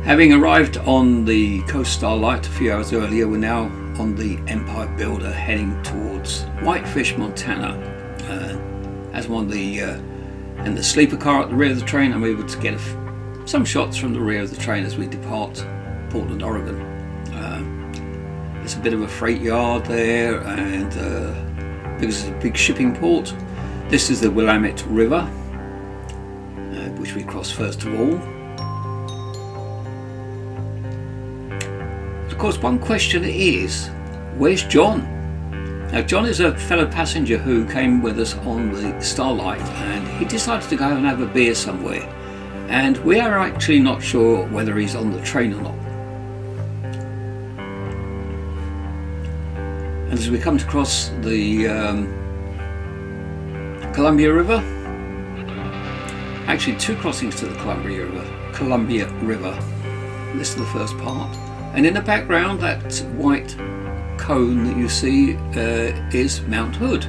Having arrived on the Coast Starlight a few hours earlier, we're now on the Empire Builder heading towards Whitefish, Montana. As I'm on in the sleeper car at the rear of the train, I'm able to get some shots from the rear of the train as we depart Portland, Oregon. There's a bit of a freight yard there, and because it's a big shipping port. This is the Willamette River, which we cross first of all. Of course, one question is, where's John? Now, John is a fellow passenger who came with us on the Starlight, and he decided to go and have a beer somewhere. And we are actually not sure whether he's on the train or not. And as we come to cross the Columbia River, actually two crossings to the Columbia River. This is the first part. And in the background, that white cone that you see is Mount Hood.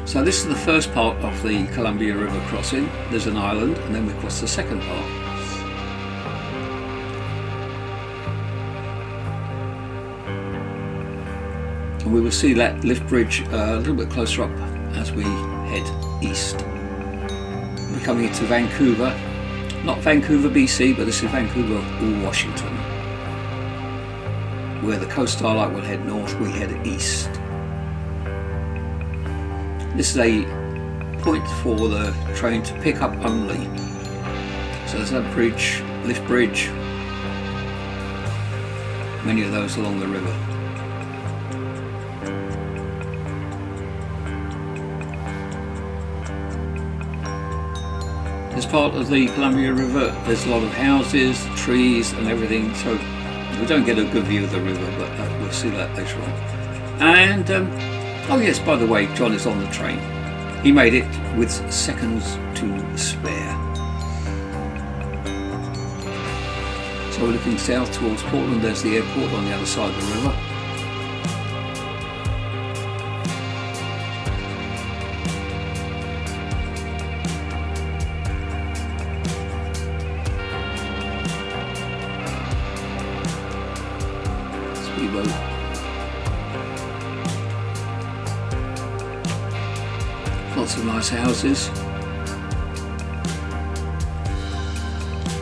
So this is the first part of the Columbia River crossing. There's an island, and then we cross the second part. And we will see that lift bridge a little bit closer up as we head east. We're coming into Vancouver. Not Vancouver, BC, but this is Vancouver, Washington. Where the Coast Starlight will head north, we head east. This is a point for the train to pick up only. So there's that bridge, lift bridge, many of those along the river. This part of the Columbia River, there's a lot of houses, trees and everything, so we don't get a good view of the river, but we'll see that later on. And, oh yes, by the way, John is on the train. He made it with seconds to spare. So we're looking south towards Portland. There's the airport on the other side of the river. Lots of nice houses,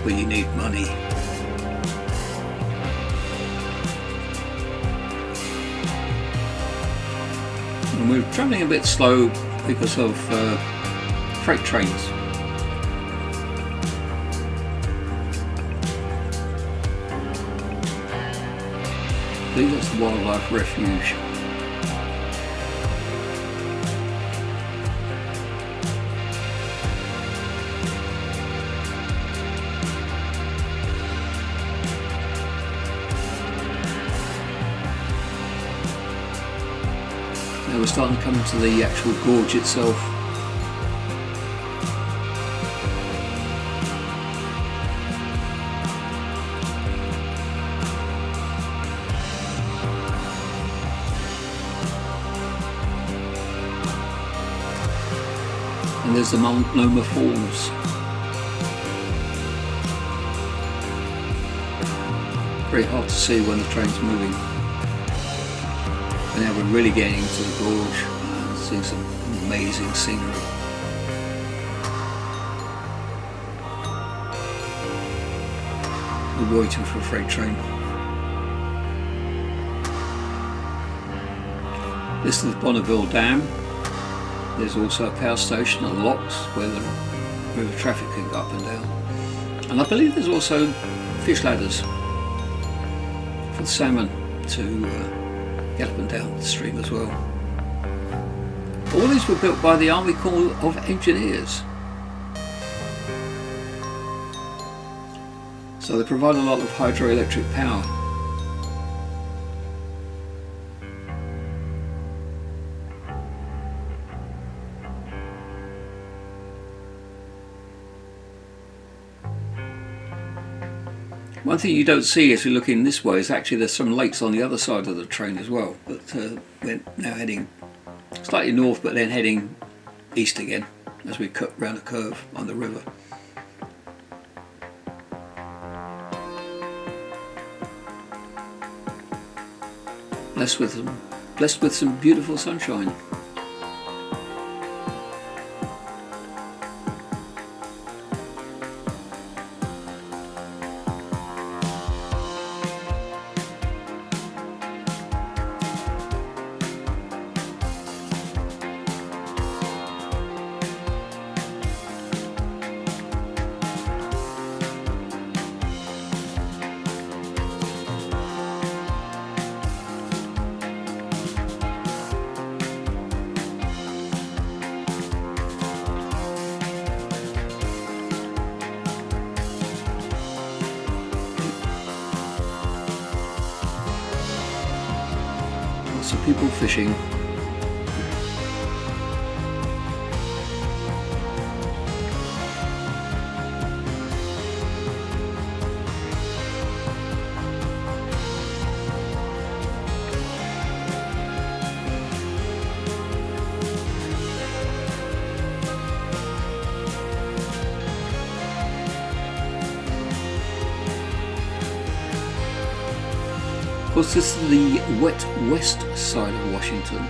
but you need money. And we're travelling a bit slow because of freight trains. I think that's the wildlife refuge. Now we're starting to come into the actual gorge itself. And there's the Multnomah Falls. Very hard to see when the train's moving. And now we're really getting into the gorge and seeing some amazing scenery. We're waiting for a freight train. This is the Bonneville Dam. There's also a power station and locks where the river traffic can go up and down. And I believe there's also fish ladders for the salmon to get up and down the stream as well. All these were built by the Army Corps of Engineers. So they provide a lot of hydroelectric power. One thing you don't see as you're looking this way is actually there's some lakes on the other side of the train as well, but we're now heading slightly north but then heading east again as we cut round a curve on the river. blessed with some beautiful sunshine. Lots of people fishing. Of course, this is the wet west side of Washington.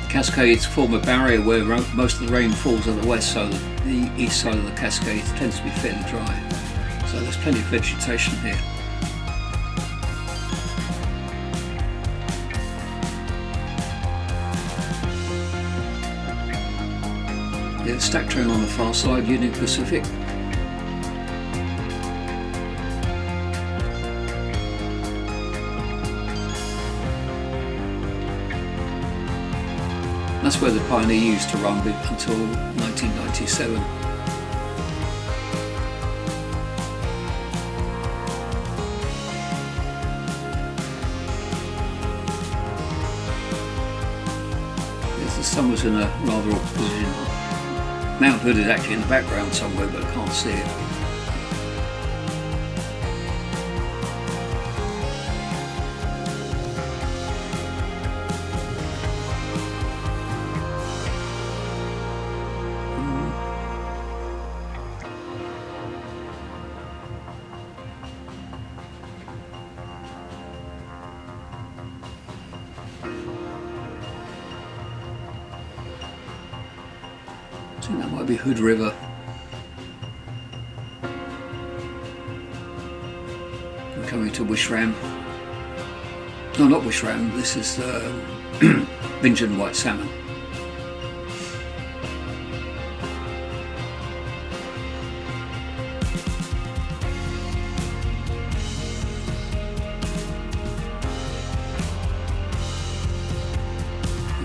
Cascades form a barrier where most of the rain falls on the west, so the east side of the Cascades tends to be fairly dry. So there's plenty of vegetation here. There's stack train on the far side, Union Pacific. That's where the Pioneer used to run until 1997. Yes, the sun was in a rather awkward position. Mount Hood is actually in the background somewhere, but I can't see it. I think that might be Hood River. We're coming to Wishram. No, not Wishram, this is Bingen white salmon.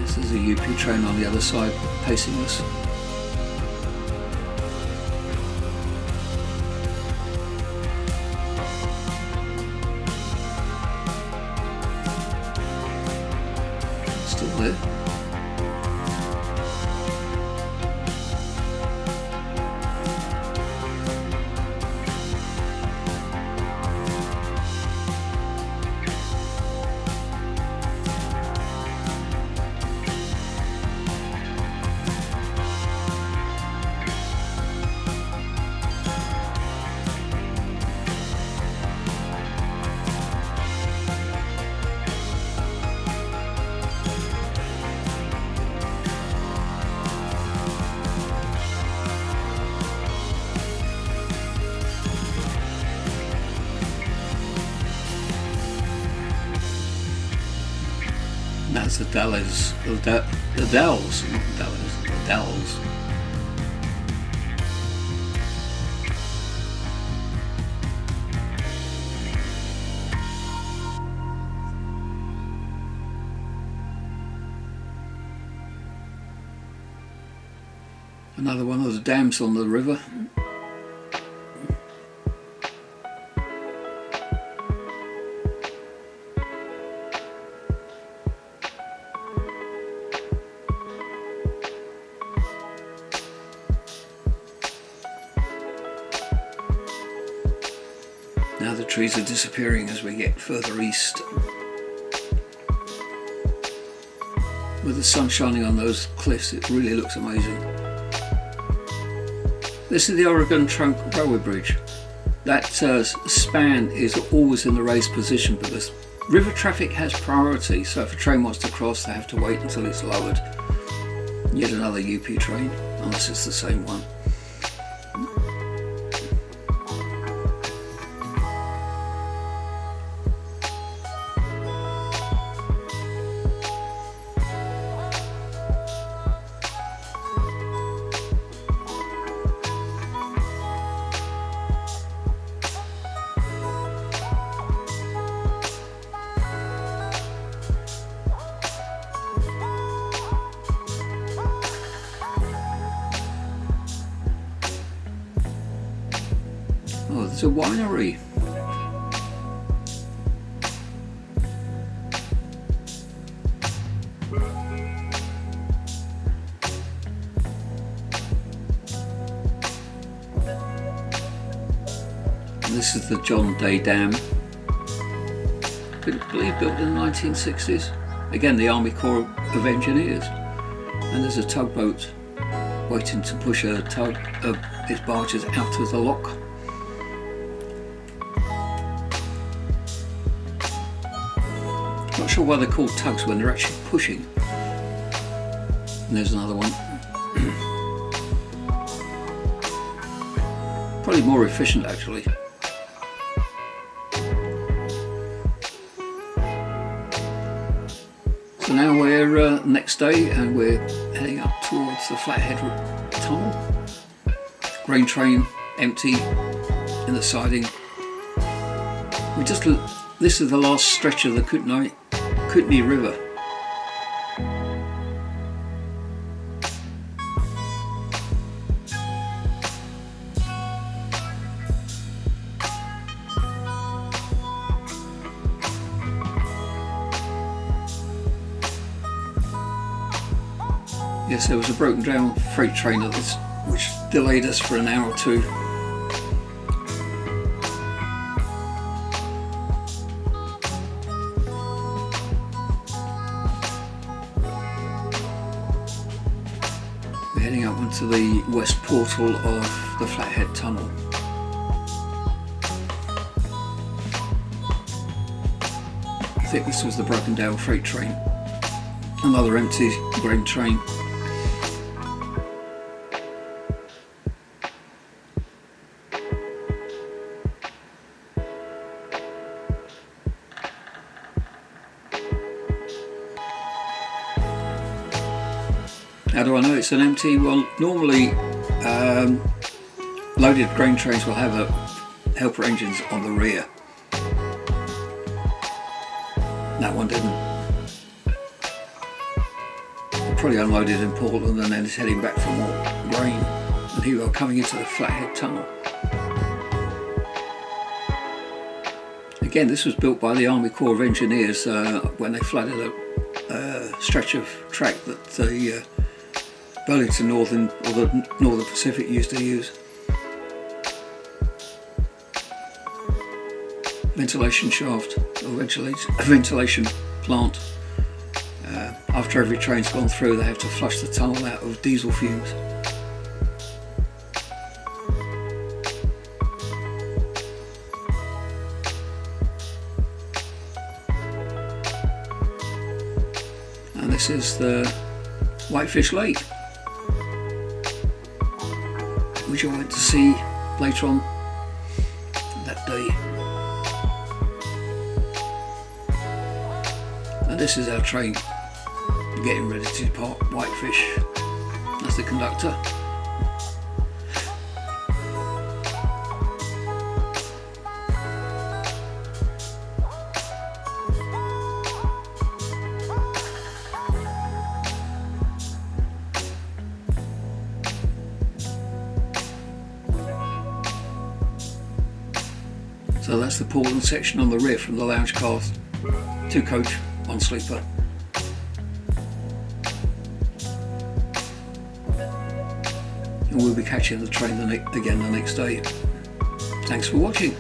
This is a UP train on the other side pacing us. Still there. That's the Dalles, the Dells, not Dalles, the Dells. Another one of the dams on the river. Now the trees are disappearing as we get further east. With the sun shining on those cliffs, it really looks amazing. This is the Oregon Trunk Railway Bridge. That span is always in the raised position because River traffic has priority, so if a train wants to cross they have to wait until it's lowered. Yet another UP train, unless it's the same one. Oh, there's a winery. And this is the John Day Dam. I believe built in the 1960s. Again, the Army Corps of Engineers. And there's a tugboat waiting to push its barges out of the lock. Not sure why they're called tugs when they're actually pushing. And there's another one. Probably more efficient actually. So now we're next day and we're heading up towards the Flathead Tunnel. Grain train empty in the siding. This is the last stretch of the Kootenai River. Yes, there was a broken down freight train at this, which delayed us for an hour or two. We're heading up into the west portal of the Flathead Tunnel. I think this was the broken down freight train. Another empty grain train. How do I know it's an empty? Well, normally loaded grain trains will have helper engines on the rear. That one didn't. Probably unloaded in Portland and then is heading back for more grain. And here we are coming into the Flathead Tunnel. Again, this was built by the Army Corps of Engineers when they flooded a stretch of track that the Burlington Northern or the Northern Pacific used to use. Ventilation shaft or ventilation plant. After every train's gone through, they have to flush the tunnel out of diesel fumes. And this is the Whitefish Lake, which I went to see later on that day. And this is our train getting ready to depart Whitefish. That's the conductor. So that's the Portland section on the rear from the lounge cars. 2 coach, 1 sleeper. And we'll be catching the train again the next day. Thanks for watching.